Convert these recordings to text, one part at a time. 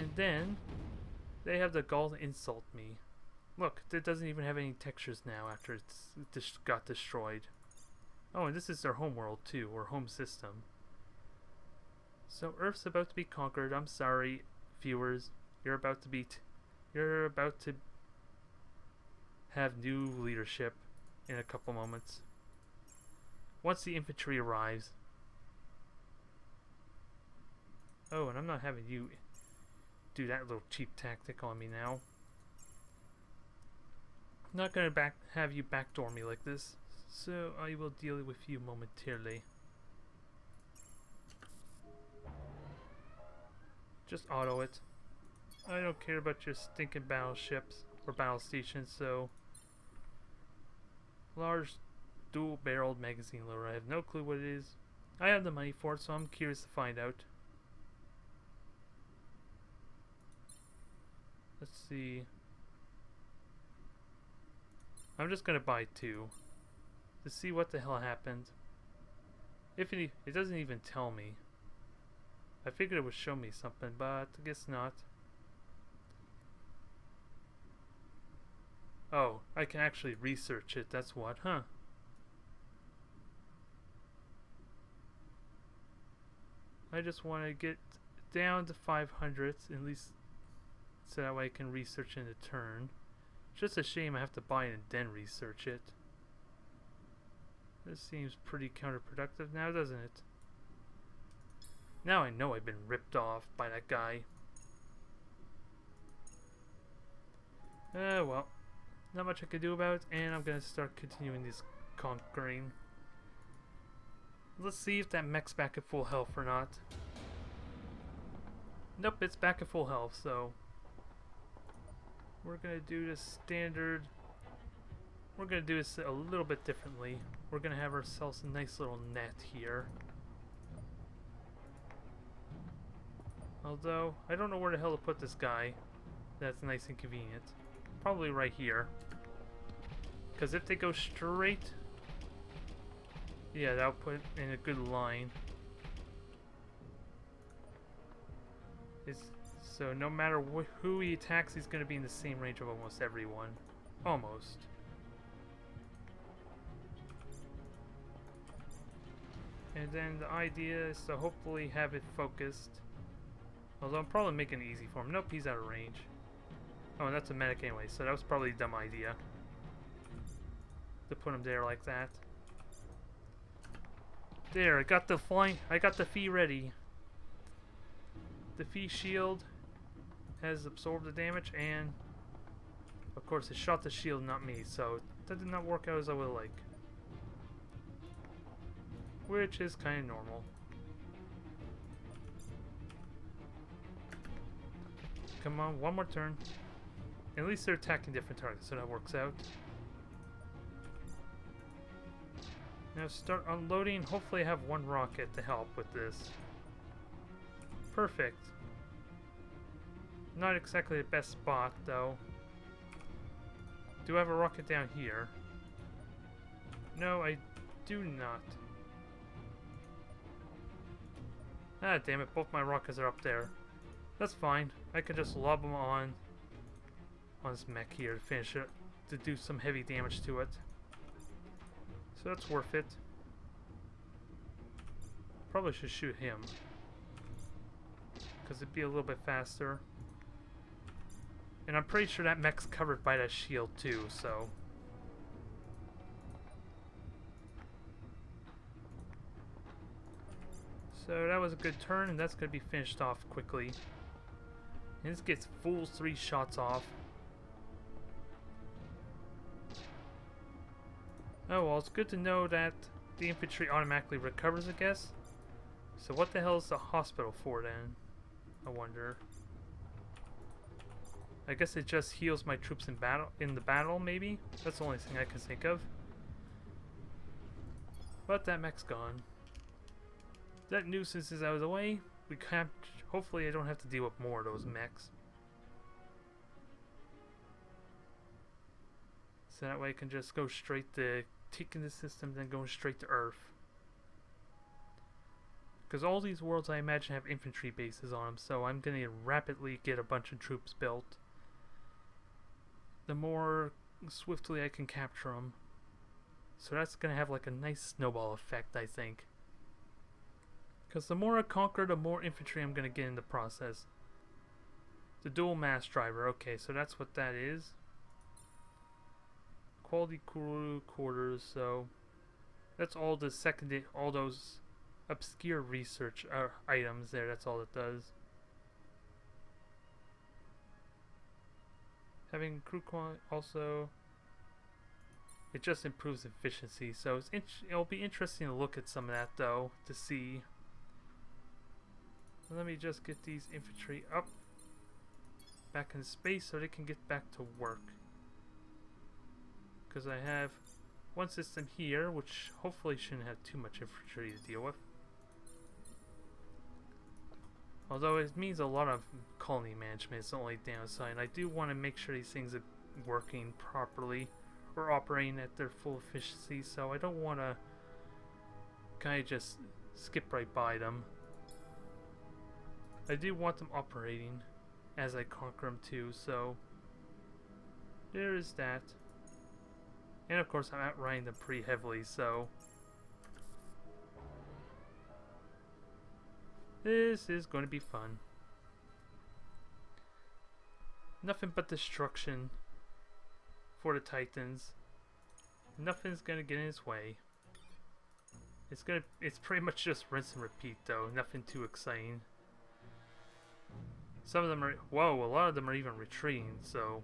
And then they have the gall to insult me. Look, it doesn't even have any textures now after it got destroyed. Oh, and this is their home world too, or home system. So Earth's about to be conquered. I'm sorry, viewers. You're about to have new leadership in a couple moments. Once the infantry arrives. Oh, and I'm not having you do that little cheap tactic on me now. I'm not gonna have you backdoor me like this, so I will deal with you momentarily. Just auto it. I don't care about your stinking battleships or battle stations, so... Large dual-barreled magazine loader. I have no clue what it is. I have the money for it, so I'm curious to find out. Let's see. I'm just gonna buy 2 to see what the hell happened. If it doesn't even tell me. I figured it would show me something, but I guess not. Oh, I can actually research it, that's what, huh? I just want to get down to 500, at least, so that way I can research in a turn. It's just a shame I have to buy it and then research it. This seems pretty counterproductive now, doesn't it? Now I know I've been ripped off by that guy. Well, not much I can do about it, and I'm gonna start continuing this conquering. Let's see if that mech's back at full health or not. Nope, it's back at full health, so... We're gonna do this standard... We're gonna do this a little bit differently. We're gonna have ourselves a nice little net here. Although, I don't know where the hell to put this guy. That's nice and convenient. Probably right here. Because if they go straight... Yeah, that'll put in a good line. So no matter who he attacks, he's going to be in the same range of almost everyone. Almost. And then the idea is to hopefully have it focused. Although I'm probably making it easy for him. Nope, he's out of range. Oh, and that's a medic anyway, so that was probably a dumb idea. To put him there like that. There, I got the fee ready. The fee shield has absorbed the damage, and of course it shot the shield, not me, so that did not work out as I would like. Which is kind of normal. Come on, one more turn. At least they're attacking different targets, so that works out. Now start unloading. Hopefully I have one rocket to help with this. Perfect. Not exactly the best spot, though. Do I have a rocket down here? No, I do not. Ah, damn it. Both my rockets are up there. That's fine. I can just lob them on this mech here to finish it. To do some heavy damage to it. So that's worth it. Probably should shoot him. Because it'd be a little bit faster. And I'm pretty sure that mech's covered by that shield too, so... So that was a good turn, and that's going to be finished off quickly. And this gets full 3 shots off. Oh well, it's good to know that the infantry automatically recovers, I guess. So what the hell is the hospital for then? I wonder. I guess it just heals my troops in the battle, maybe? That's the only thing I can think of. But that mech's gone. That nuisance is out of the way. We can't. Hopefully I don't have to deal with more of those mechs. So that way I can just go straight to taking the system, then going straight to Earth. Because all these worlds I imagine have infantry bases on them, so I'm going to rapidly get a bunch of troops built. The more swiftly I can capture them. So that's going to have like a nice snowball effect, I think. Because the more I conquer, the more infantry I'm going to get in the process. The dual mass driver, okay, so that's what that is. Quality crew quarters, so that's all the secondary, all those obscure research items there, that's all it does. Having crew quality also, it just improves efficiency, so it'll be interesting to look at some of that though, to see. Let me just get these infantry up back in space so they can get back to work. Because I have one system here, which hopefully shouldn't have too much infantry to deal with. Although it means a lot of colony management is the only downside. I do want to make sure these things are working properly or operating at their full efficiency, so I don't want to kind of just skip right by them. I do want them operating as I conquer them too, so there is that. And of course I'm outrunning them pretty heavily, so this is going to be fun. Nothing but destruction for the Titans. Nothing's gonna get in his way. It's pretty much just rinse and repeat though, nothing too exciting. Some of them are, whoa, a lot of them are even retreating, so.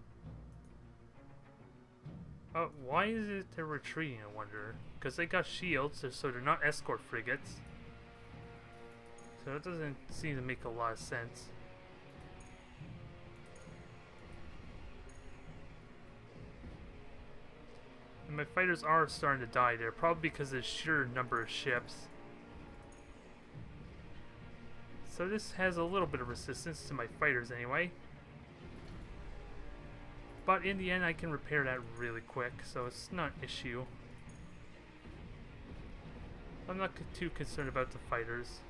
Why is it they're retreating, I wonder? Because they got shields, so they're not escort frigates. So it doesn't seem to make a lot of sense. And my fighters are starting to die there, probably because of the sheer number of ships. So this has a little bit of resistance to my fighters anyway. But in the end I can repair that really quick, so it's not an issue. I'm not too concerned about the fighters.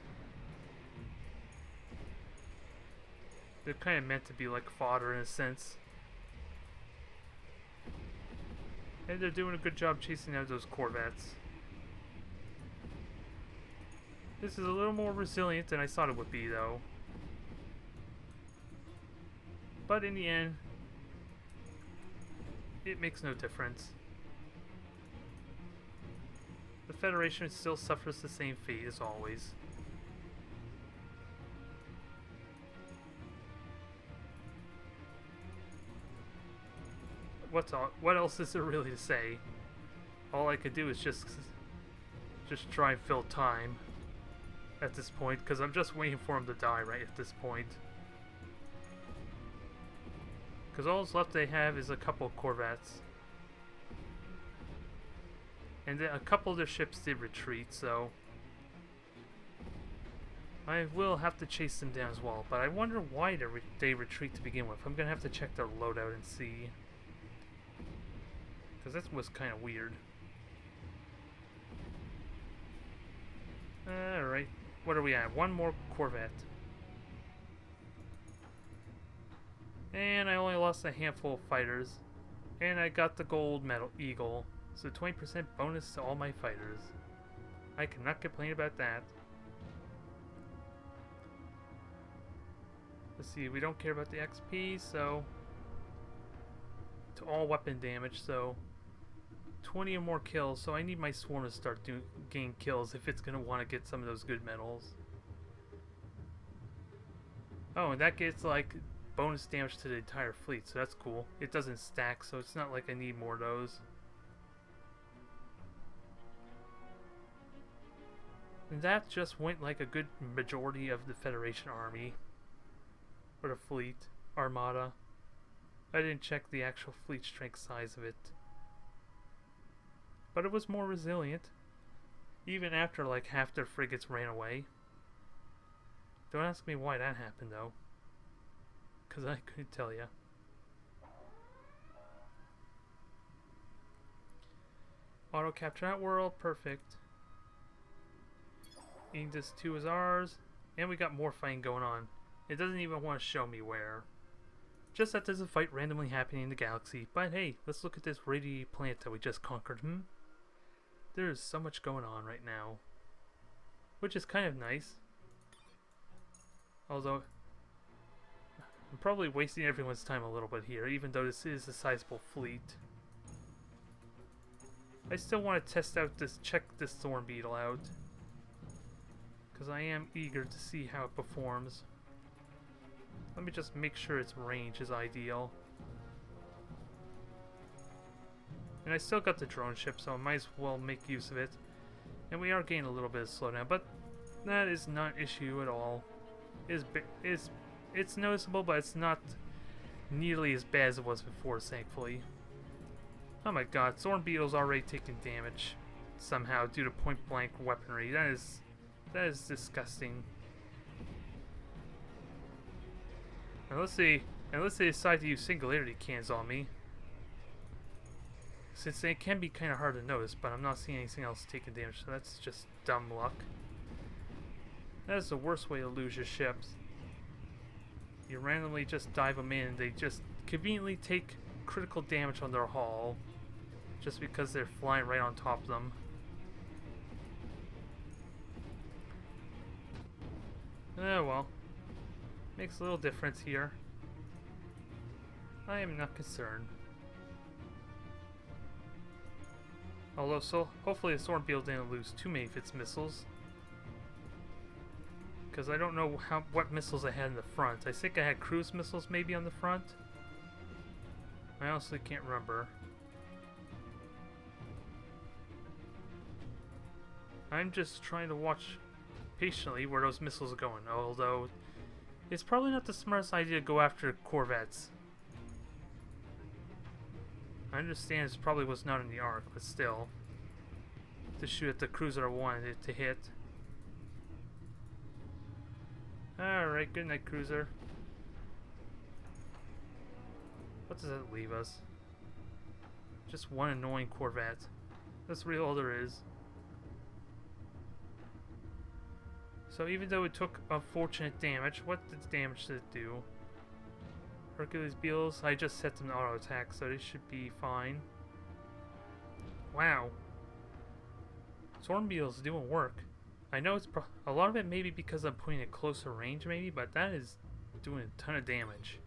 They're kind of meant to be like fodder in a sense. And they're doing a good job chasing out those corvettes. This is a little more resilient than I thought it would be though. But in the end, it makes no difference. The Federation still suffers the same fate as always. What else is there really to say? All I could do is just try and fill time at this point, because I'm just waiting for him to die right at this point. Because all that's left they have is a couple of corvettes. And a couple of their ships did retreat, so I will have to chase them down as well. But I wonder why they retreat to begin with. I'm going to have to check their loadout and see. Because that was kind of weird. Alright, what are we at? One more corvette. And I only lost a handful of fighters. And I got the gold medal eagle. So 20% bonus to all my fighters. I cannot complain about that. Let's see, we don't care about the XP, so to all weapon damage, so 20 or more kills, so I need my swarm to start getting kills if it's going to want to get some of those good medals. Oh, and that gets like bonus damage to the entire fleet, so that's cool. It doesn't stack, so it's not like I need more of those. And that just went like a good majority of the Federation army. Or the fleet. Armada. I didn't check the actual fleet strength size of it. But it was more resilient. Even after like half their frigates ran away. Don't ask me why that happened though. Because I couldn't tell you. Auto capture that world. Perfect. Aegis 2 is ours. And we got more fighting going on. It doesn't even want to show me where. Just that there's a fight randomly happening in the galaxy. But hey, let's look at this radiated planet that we just conquered. There's so much going on right now. Which is kind of nice. Although, I'm probably wasting everyone's time a little bit here, even though this is a sizable fleet. I still want to check this Thorn Beetle out. Because I am eager to see how it performs. Let me just make sure its range is ideal. And I still got the drone ship, so I might as well make use of it. And we are gaining a little bit of slowdown, but that is not an issue at all. It's noticeable, but it's not nearly as bad as it was before, thankfully. Oh my god, Thorn Beetle's already taking damage somehow due to point-blank weaponry. That is disgusting. Unless they decide to use singularity cans on me. Since they can be kind of hard to notice, but I'm not seeing anything else taking damage, so that's just dumb luck. That is the worst way to lose your ships. You randomly just dive them in, and they just conveniently take critical damage on their hull. Just because they're flying right on top of them. Oh well. Makes a little difference here. I am not concerned. Although, so hopefully the Thorn Beetle didn't lose too many of its missiles. Because I don't know what missiles I had in the front. I think I had cruise missiles maybe on the front. I honestly can't remember. I'm just trying to watch patiently where those missiles are going. Although, it's probably not the smartest idea to go after corvettes. I understand this probably was not in the arc, but still. To shoot at the cruiser I wanted it to hit. Alright, good night, cruiser. What does that leave us? Just one annoying corvette. That's really all there is. So even though it took unfortunate damage, what damage did it do? Hercules Beetles, I just set them to auto attack, so they should be fine. Wow. Thorn Beetle's doing work. I know it's a lot of it maybe because I'm putting it closer range maybe, but that is doing a ton of damage.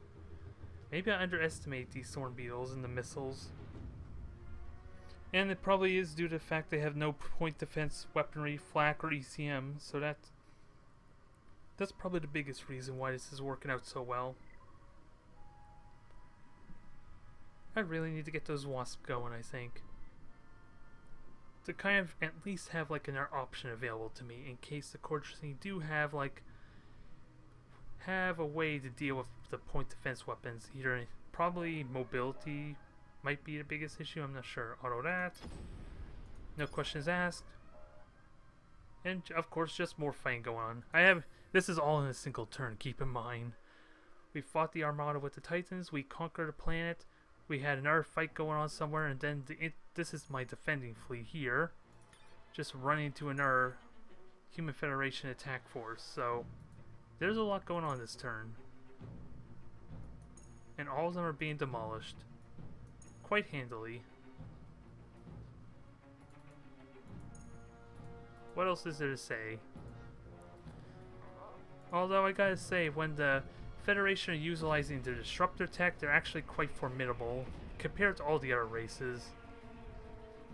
Maybe I underestimate these Thorn Beetles and the missiles. And it probably is due to the fact they have no point defense weaponry, flak, or ECM, so that's probably the biggest reason why this is working out so well. I really need to get those wasps going, I think. To kind of at least have like an option available to me in case the Cordrasini do have a way to deal with the point defense weapons. Either probably mobility might be the biggest issue, I'm not sure. Auto that. No questions asked. And of course just more fighting going on. This is all in a single turn, keep in mind. We fought the Armada with the Titans, we conquered a planet, we had another fight going on somewhere, and then this is my defending fleet here. Just running into another Human Federation attack force, so there's a lot going on this turn. And all of them are being demolished. Quite handily. What else is there to say? Although I gotta say, when the Federation are utilizing their disruptor tech, they're actually quite formidable compared to all the other races.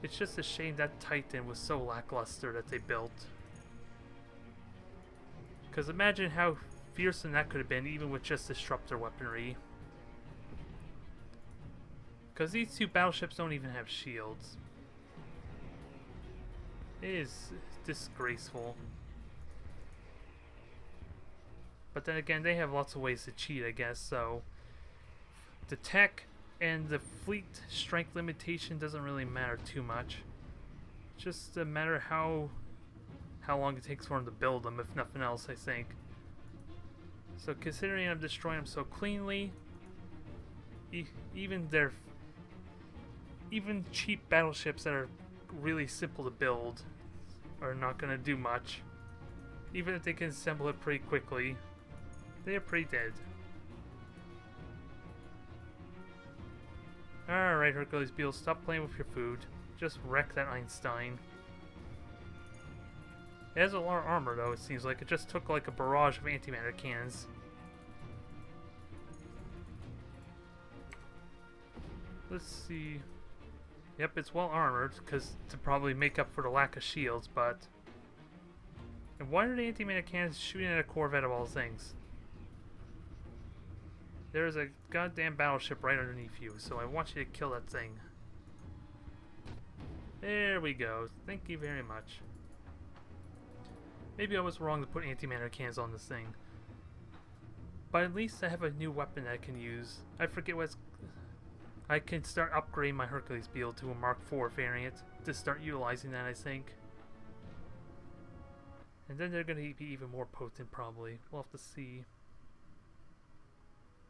It's just a shame that Titan was so lackluster that they built. Because imagine how fearsome that could have been even with just disruptor weaponry. Because these two battleships don't even have shields. It is disgraceful. But then again, they have lots of ways to cheat, I guess, so the tech and the fleet strength limitation doesn't really matter too much. It's just a matter how long it takes for them to build them, if nothing else, I think. So considering I'm destroying them so cleanly, even cheap battleships that are really simple to build are not going to do much. Even if they can assemble it pretty quickly, they are pretty dead. Alright, Hercules Beetle, stop playing with your food. Just wreck that Einstein. It has a lot of armor though, it seems like. It just took like a barrage of antimatter cannons. Let's see. Yep, it's well armored, because to probably make up for the lack of shields, but... And why are the antimatter cannons shooting at a Corvette of all things? There's a goddamn battleship right underneath you, so I want you to kill that thing. There we go. Thank you very much. Maybe I was wrong to put antimatter cannons on this thing. But at least I have a new weapon that I can use. I forget what's... I can start upgrading my Hercules Beetle to a Mark IV variant to start utilizing that, I think. And then they're going to be even more potent, probably. We'll have to see.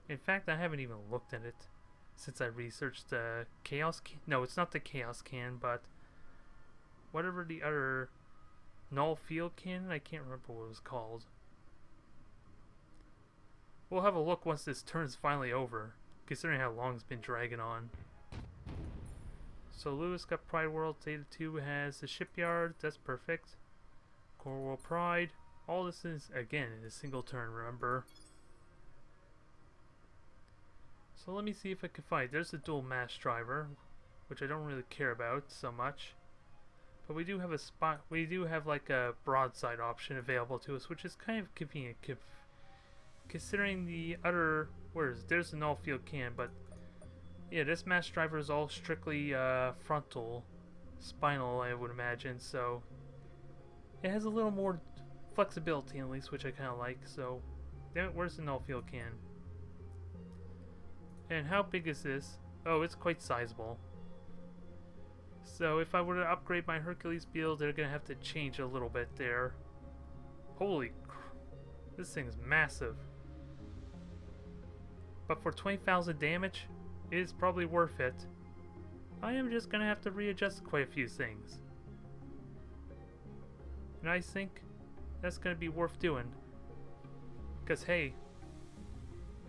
In fact, I haven't even looked at it since I researched the Chaos Can. No, it's not the Chaos Can, but whatever the other Null Field Cannon, I can't remember what it was called. We'll have a look once this turn's finally over, considering how long it's been dragging on. So Lewis got Pride World, Theta 2 has the shipyard, that's perfect. Core World Pride, all this is, again, in a single turn, remember? So let me see if I can find. There's a dual mass driver, which I don't really care about so much. But we do have a spot. We do have like a broadside option available to us, which is kind of convenient, considering the other. There's a null field can, but yeah, this mass driver is all strictly frontal, spinal, I would imagine. So it has a little more flexibility, at least, which I kind of like. So, where's the null field can? And how big is this? Oh, it's quite sizable. So if I were to upgrade my Hercules Beetle, they're going to have to change a little bit there. Holy crap. This thing's massive. But for 20,000 damage, it is probably worth it. I am just going to have to readjust quite a few things. And I think that's going to be worth doing. Because hey,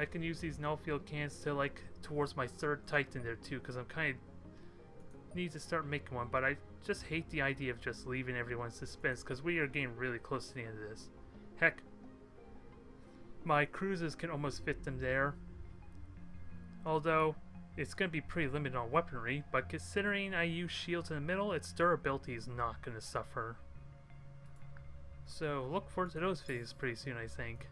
I can use these null field cans to like towards my third Titan there too, because I'm kind of need to start making one. But I just hate the idea of just leaving everyone in suspense, because we are getting really close to the end of this. Heck, my cruisers can almost fit them there. Although it's going to be pretty limited on weaponry, but considering I use shields in the middle, its durability is not going to suffer. So look forward to those videos pretty soon, I think.